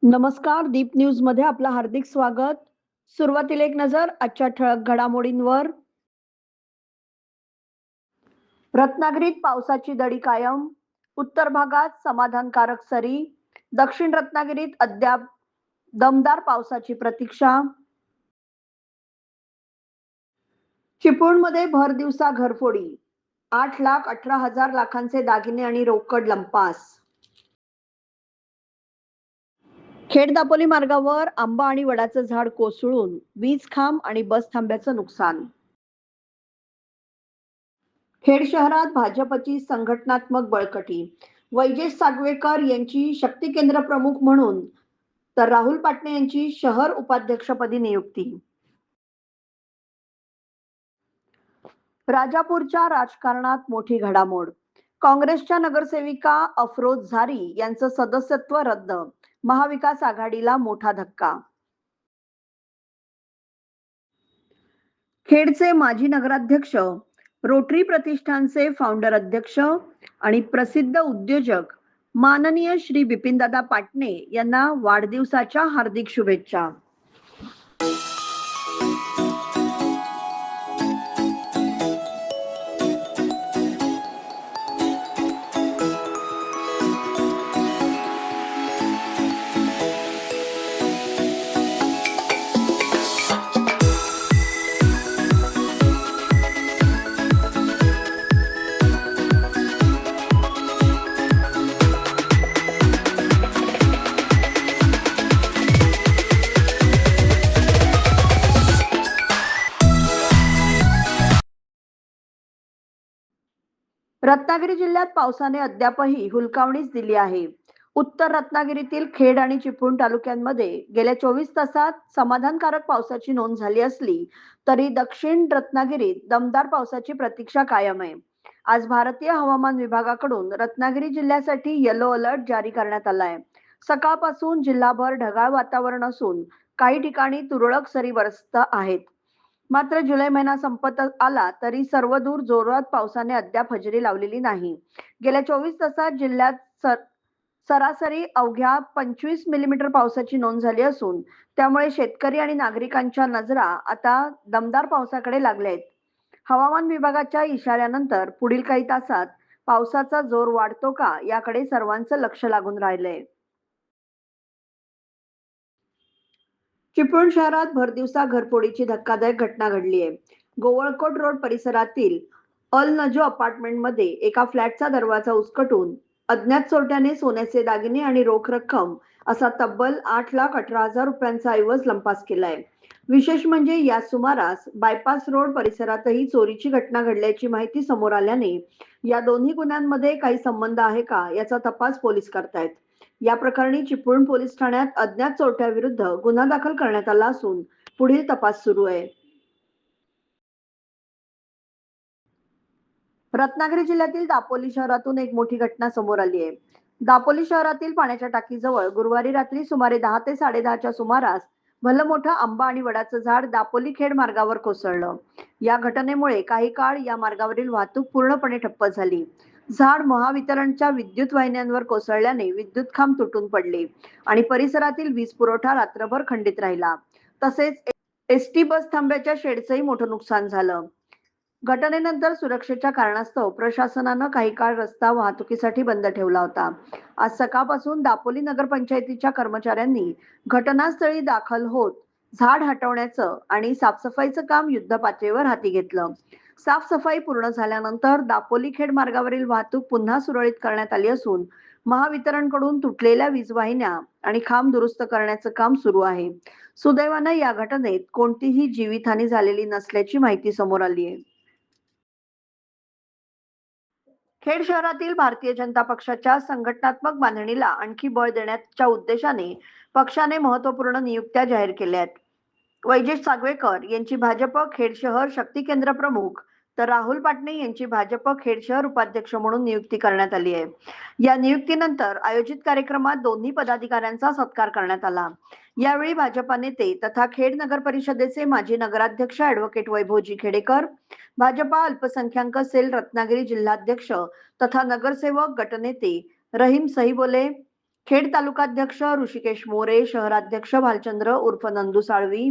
नमस्कार. दीप न्यूज मध्ये आपलं हार्दिक स्वागत. सुरुवातीला एक नजर आजच्या ठळक घडामोडींवर. रत्नागिरीत पावसाची दडी कायम. उत्तर भागात समाधानकारक सरी. दक्षिण रत्नागिरीत अद्याप दमदार पावसाची प्रतीक्षा. चिपळूणमध्ये भर दिवसा घरफोडी. 8,18,000 लाखांचे दागिने आणि रोकड लंपास. खेड दापोली मार्गावर आंबा आणि वडाचं झाड कोसळून वीज खांब आणि बस थांब्याचं नुकसान. खेड शहरात भाजपची संघटनात्मक बळकटी. वैजेश सागवेकर यांची शक्ती केंद्र प्रमुख म्हणून तर राहुल पाटणे यांची शहर उपाध्यक्षपदी नियुक्ती. राजापूरच्या राजकारणात मोठी घडामोड. काँग्रेसच्या नगरसेविका अफरोज झारी यांचं सदस्यत्व रद्द. महाविकास आघाडीला मोठा धक्का. खेडचे माजी नगराध्यक्ष, रोटरी प्रतिष्ठानचे फाउंडर अध्यक्ष आणि प्रसिद्ध उद्योजक माननीय श्री बिपिनदादा पाटणे यांना वाढदिवसाच्या हार्दिक शुभेच्छा. रत्नागिरी जिल्ह्यात पावसाने अद्यापही हुलकावणीच दिली आहे. उत्तर रत्नागिरीतील खेड आणि चिपळूण तालुक्यांमध्ये गेल्या 24 तासात समाधानकारक पावसाची नोंद झाली असली तरी दक्षिण रत्नागिरीत दमदार पावसाची प्रतीक्षा कायम आहे. आज भारतीय हवामान विभागाकडून रत्नागिरी जिल्ह्यासाठी येलो अलर्ट जारी करण्यात आला आहे. सकाळपासून जिल्हाभर ढगाळ वातावरण असून काही ठिकाणी तुरळक सरी बरसत आहेत. मात्र जुलै महिना संपत आला तरी सर्वदूर जोरात पावसाने अद्याप हजेरी लावलेली नाही. गेल्या 24 तासात जिल्ह्यात सरासरी अवघ्या 25 मिलीमीटर पावसाची नोंद झाली असून त्यामुळे शेतकरी आणि नागरिकांच्या नजरा आता दमदार पावसाकडे लागल्या आहेत. हवामान विभागाच्या इशाऱ्यानंतर पुढील काही तासात पावसाचा जोर वाढतो का याकडे सर्वांचं लक्ष लागून राहिलंय. चिपळूण शहरात भरदिवसा घरफोडीची धक्कादायक घटना घडली आहे. गोवळकोट रोड परिसरातील अल नजो अपार्टमेंटमध्ये एका फ्लॅटचा दरवाजा उचकटून अज्ञात चोरट्याने सोन्याचे दागिने आणि रोख रक्कम असा तब्बल 8,18,000 रुपयांचा ऐवज लंपास केलाय. विशेष म्हणजे या सुमारास बायपास रोड परिसरातही चोरीची घटना घडल्याची माहिती समोर आल्याने या दोन्ही गुन्ह्यांमध्ये काही संबंध आहे का याचा तपास पोलीस करतायत. या प्रकरणी चिपळूण पोलीस ठाण्यात अज्ञात चोरट्याविरुद्ध गुन्हा दाखल करण्यात आला असून पुढील तपास सुरू आहे. रत्नागिरी जिल्ह्यातील दापोली शहरातून एक मोठी घटना समोर आली आहे. दापोली शहरातील पाण्याच्या टाकीजवळ गुरुवारी रात्री सुमारे 10 ते 10:30च्या सुमारास भलं मोठं आंबा आणि वडाचं झाड दापोली खेड मार्गावर कोसळलं. या घटनेमुळे काही काळ या मार्गावरील वाहतूक पूर्णपणे ठप्प झाली. झाड महावितरणच्या विद्युत वाहिन्यांवर कोसळल्याने विद्युत खांब तुटून पडले आणि परिसरातील वीज पुरवठा रात्रभर खंडित राहिला. तसेच एसटी बस थांब्याच्या शेडचंही मोठं नुकसान झालं. घटनेनंतर सुरक्षेच्या कारणास्तव प्रशासनानं काही काळ रस्ता वाहतुकीसाठी बंद ठेवला होता. आज सकाळपासून दापोली नगरपंचायतीच्या कर्मचाऱ्यांनी घटनास्थळी दाखल होत झाड हटवण्याचं आणि साफसफाईचं काम युद्धपातळीवर हाती घेतलं. साफसफाई पूर्ण झाल्यानंतर दापोली खेड मार्गावरील वाहतूक पुन्हा सुरळीत करण्यात आली असून महावितरणकडून तुटलेल्या वीज वाहिन्या आणि खांब दुरुस्त करण्याचं काम सुरू आहे. सुदैवानं या घटनेत कोणतीही जीवितहानी झालेली नसल्याची माहिती समोर आली आहे. खेड शहरातील भारतीय जनता पक्षाच्या संघटनात्मक बांधणीला आणखी बळ देण्याच्या उद्देशाने पक्षाने महत्वपूर्ण नियुक्त्या जाहीर केल्या आहेत. वैजेश सागवेकर यांची भाजप खेड शहर शक्ती केंद्र प्रमुख तर राहुल पाटणे यांची भाजप खेड शहर उपाध्यक्ष म्हणून नियुक्ती करण्यात आली आहे. या नियुक्तीनंतर आयोजित कार्यक्रमात दोन्ही पदाधिकाऱ्यांचा सत्कार करण्यात आला. यावेळी भाजपा नेते तथा खेड नगर परिषदेचे माजी नगराध्यक्ष ॲडव्होकेट वैभवजी खेडेकर, भाजपा अल्पसंख्याक सेल रत्नागिरी जिल्हाध्यक्ष तथा नगरसेवक गटनेते रहीम सहीबोले, खेड तालुकाध्यक्ष ऋषिकेश मोरे, शहराध्यक्ष भालचंद्र उर्फ नंदू साळवी,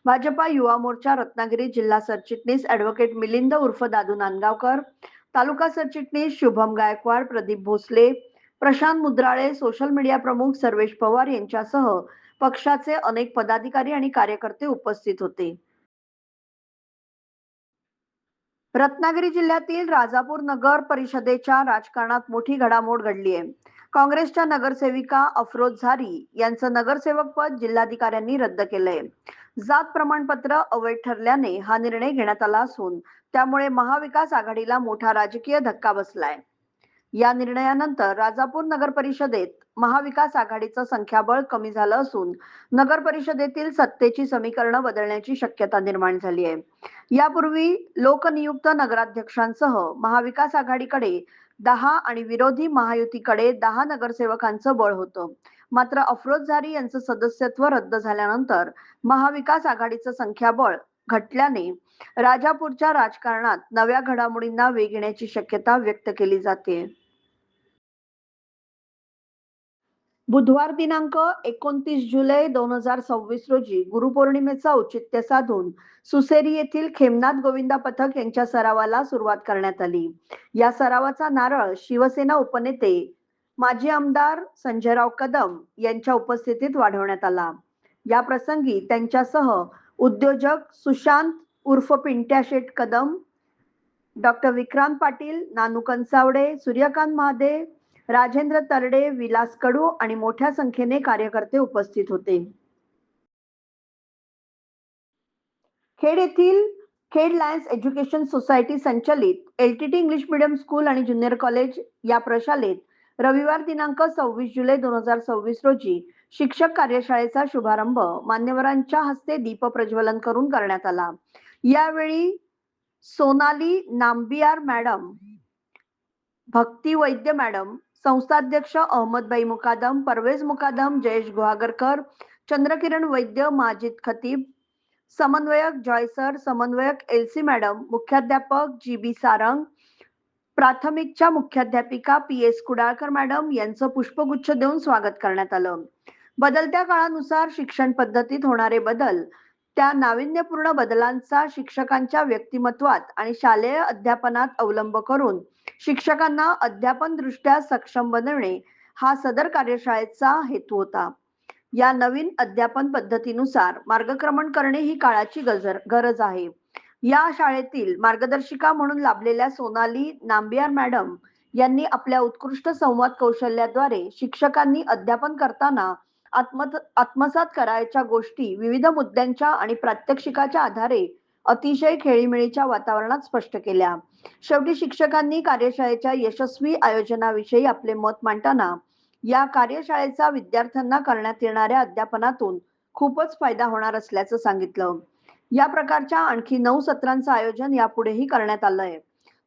भाजपा युवा मोर्चा रत्नागिरी जिल्हा सरचिटणीस ॲडव्होकेट मिलिंद उर्फ दादू नांदगावकर, तालुका सरचिटणीस शुभम गायकवाड, प्रदीप भोसले, प्रशांत मुद्राळे, सोशल मीडिया प्रमुख सर्वेश पवार यांच्यासह पक्षाचे अनेक पदाधिकारी आणि कार्यकर्ते उपस्थित होते. रत्नागिरी जिल्ह्यातील राजापूर नगर परिषदेच्या राजकारणात मोठी घडामोड घडली आहे. काँग्रेसच्या नगरसेविका अफरोज झारी यांचं नगरसेवक पद जिल्हाधिकाऱ्यांनी रद्द केलंय. जात प्रमाणपत्र अवैध ठरल्याने हा निर्णय घेण्यात आला असून त्यामुळे महाविकास आघाडीला मोठा राजकीय धक्का बसलाय. या निर्णयानंतर राजापूर नगर परिषदेत महाविकास आघाडीचं संख्याबळ कमी झालं असून नगर परिषदेतील सत्तेची समीकरणं बदलण्याची शक्यता निर्माण झाली आहे. यापूर्वी लोकनियुक्त नगराध्यक्षांसह महाविकास आघाडीकडे 10 आणि विरोधी महायुतीकडे 10 नगरसेवकांचं बळ होतं. मात्र अफरोज झारी यांचं सदस्यत्व रद्द झाल्यानंतर महाविकास आघाडीचं संख्याबळ घटल्याने राजापूरच्या राजकारणात नव्या घडामोडींना वेग येण्याची शक्यता व्यक्त केली जाते. बुधवार दिनांक 29 जुलै 2026 रोजी गुरुपौर्णिमेचा औचित्य साधून सुसेरी येथील खेमनाथ गोविंदा पथक यांच्या सरावाला सुरुवात करण्यात आली. या सरावाचा नारळ शिवसेना उपनेते माजी आमदार संजयराव कदम यांच्या उपस्थितीत वाढवण्यात आला. या प्रसंगी त्यांच्यासह उद्योजक सुशांत उर्फ पिंट्या शेठ कदम, डॉक्टर विक्रांत पाटील, नानू कनसावडे, सूर्यकांत महादेव, राजेंद्र तरडे, विलास कडू आणि मोठ्या संख्येने कार्यकर्ते उपस्थित होते. खेड येथील खेड लायन्स एज्युकेशन सोसायटी संचलित एलटीटी इंग्लिश मीडियम स्कूल आणि ज्युनियर कॉलेज या प्रशालेत रविवार दिनांक 26 जुलै 2026 रोजी शिक्षक कार्यशाळेचा शुभारंभ मान्यवरांच्या हस्ते दीप प्रज्वलन करून करण्यात आला. यावेळी सोनाली नांबियार मॅडम, भक्ती वैद्य मॅडम, संस्थाध्यक्ष अहमदबाई मुकादम, परवेज मुकादम, जयेश गुहागरकर, चंद्रकिरण वैद्य, माजिद खतीब, समन्वयक जॉयसर, समन्वयक एलसी मॅडम, मुख्याध्यापक जीबी सारंग, प्राथमिकच्या मुख्याध्यापिका पीएस कुडाळकर मॅडम यांचं पुष्पगुच्छ देऊन स्वागत करण्यात आलं. बदलत्या काळानुसार शिक्षण पद्धतीत होणारे बदल, त्या नाविन्यपूर्ण बदलांचा शिक्षकांच्या व्यक्तिमत्वात आणि शालेय अध्यापनात अवलंब करून शिक्षकांना अध्यापन दृष्ट्या सक्षम बनवणे हा सदर कार्यशाळेचा हेतू होता. या नवीन अध्यापन पद्धतीनुसार मार्गक्रमण करणे ही काळाची गरज आहे. या शाळेतील मार्गदर्शिका म्हणून लाभलेल्या सोनाली नांबियार मॅडम यांनी आपल्या उत्कृष्ट संवाद कौशल्याद्वारे शिक्षकांनी अध्यापन करताना आत्मसात करायच्या गोष्टी विविध मुद्द्यांच्या आणि प्रात्यक्षिकाच्या आधारे अतिशय खेळीमेळीच्या वातावरणात स्पष्ट केल्या. शेवटी शिक्षकांनी कार्यशाळेच्या यशस्वी आयोजनाविषयी आपले मत मांडताना या कार्यशाळेचा विद्यार्थ्यांना करण्यात येणाऱ्या अध्यापनातून खूपच फायदा होणार असल्याचं सांगितलं. या प्रकारच्या आणखी 9 सत्रांचं आयोजन यापुढेही करण्यात आलंय.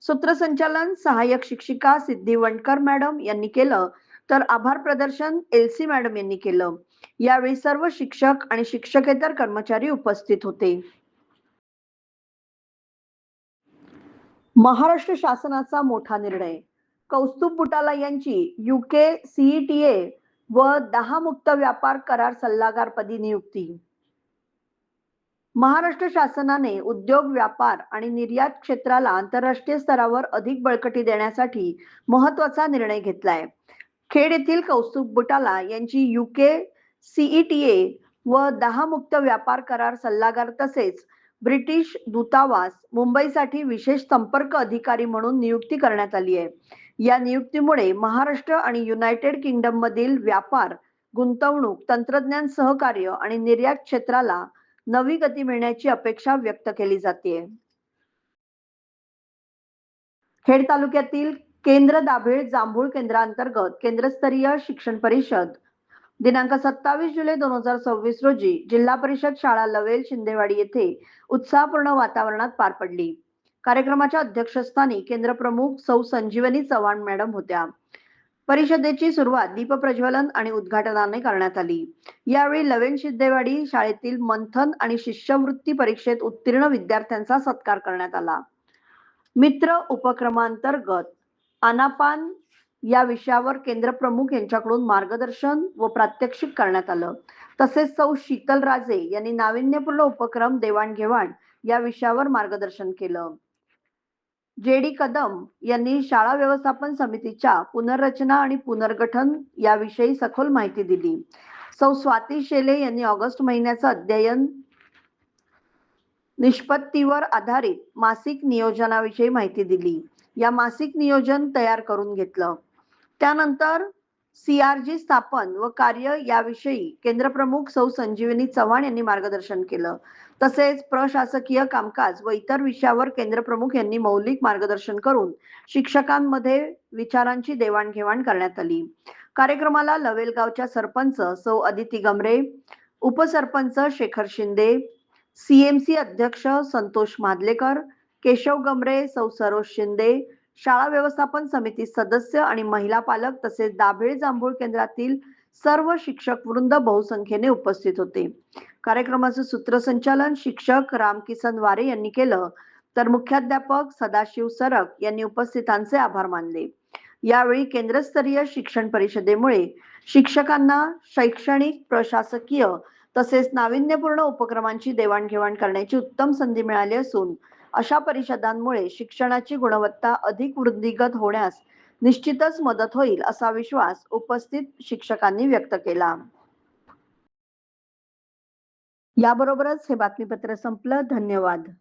सूत्रसंचालन सहाय्यक शिक्षिका सिद्धी वंडकर मॅडम यांनी केलं, तर आभार प्रदर्शन एलसी मॅडम यांनी केलं. यावेळी सर्व शिक्षक आणि शिक्षकेतर कर्मचारी उपस्थित होते. महाराष्ट्र शासनाचा मोठा निर्णय, कौस्तुभ बुटाला यांची यूके सीईटीए व 10 मुक्त व्यापार करार सल्लागारपदी नियुक्ती. महाराष्ट्र शासनाने उद्योग, व्यापार आणि निर्यात क्षेत्राला आंतरराष्ट्रीय स्तरावर अधिक बळकटी देण्यासाठी महत्वाचा निर्णय घेतलाय. खेड येथील कौस्तुभ बुटाला यांची यूके सीईटीए व 10 मुक्त व्यापार करार सल्लागार तसेच ब्रिटिश दूतावास मुंबईसाठी विशेष संपर्क अधिकारी म्हणून नियुक्ती करण्यात आली आहे. या नियुक्तीमुळे महाराष्ट्र आणि युनायटेड किंगडम मधील व्यापार, गुंतवणूक, तंत्रज्ञान सहकार्य आणि निर्यात क्षेत्राला नवी गती मिळण्याची अपेक्षा व्यक्त केली जाते. खेड तालुक्यातील केंद्र दाभेळ जांभूळ केंद्रांतर्गत केंद्रस्तरीय शिक्षण परिषद दिनांक 27 जुलै 2026 रोजी जिल्हा परिषद शाळा लवेल शिंदेवाडी येथे उत्साहपूर्ण वातावरणात पार पडली. कार्यक्रमाच्या अध्यक्षस्थानी केंद्र प्रमुख सौ संजीवनी चव्हाण मॅडम होत्या. परिषदेची सुरुवात दीपप्रज्वलन आणि उद्घाटनाने करण्यात आली. यावेळी लवेल शिंदेवाडी शाळेतील मंथन आणि शिष्यवृत्ती परीक्षेत उत्तीर्ण विद्यार्थ्यांचा सत्कार करण्यात आला. मित्र उपक्रमांतर्गत आनापान या विषयावर केंद्र प्रमुख यांच्याकडून मार्गदर्शन व प्रात्यक्षिक करण्यात आलं. तसेच सौ शीतल राजे यांनी नाविन्यपूर्ण उपक्रम देवाणघेवाण या विषयावर मार्गदर्शन केलं. जे.डी. कदम यांनी शाळा व्यवस्थापन समितीच्या पुनर्रचना आणि पुनर्गठन याविषयी सखोल माहिती दिली. सौ स्वाती शेले यांनी ऑगस्ट महिन्याचं अध्ययन निष्पत्तीवर आधारित मासिक नियोजनाविषयी माहिती दिली. या मासिक नियोजन तयार करून घेतलं. त्यानंतर CRG स्थापन व कार्य याविषयी केंद्रप्रमुख सौ संजीवनी चव्हाण यांनी मार्गदर्शन केलं. तसेच प्रशासकीय कामकाज व इतर विषयावर केंद्रप्रमुख यांनी मौलिक मार्गदर्शन करून शिक्षकांमध्ये विचारांची देवाणघेवाण करण्यात आली. कार्यक्रमाला लवेलगावच्या सरपंच सौ अदिती गमरे, उपसरपंच शेखर शिंदे, CMC अध्यक्ष संतोष मादलेकर, केशव गमरे, सौ सरोज शिंदे, शाळा व्यवस्थापन समिती सदस्य आणि महिला पालक तसेच दाभेळ जांभूळ केंद्रातील सर्व शिक्षक वृंद बहुसंख्येने उपस्थित होते. कार्यक्रमाचं सूत्रसंचालन शिक्षक रामकिसन वारे यांनी केलं, तर मुख्याध्यापक सदाशिव सरक यांनी उपस्थितांचे आभार मानले. यावेळी केंद्रस्तरीय शिक्षण परिषदेमुळे शिक्षकांना शैक्षणिक, प्रशासकीय तसेच नाविन्यपूर्ण उपक्रमांची देवाणघेवाण करण्याची उत्तम संधी मिळाली असून अशा परिषदांमुळे शिक्षणाची गुणवत्ता अधिक वृद्धिंगत होण्यास निश्चितच मदत होईल असा विश्वास उपस्थित शिक्षकांनी व्यक्त केला. याबरोबरच हे बातमीपत्र संपलं. धन्यवाद.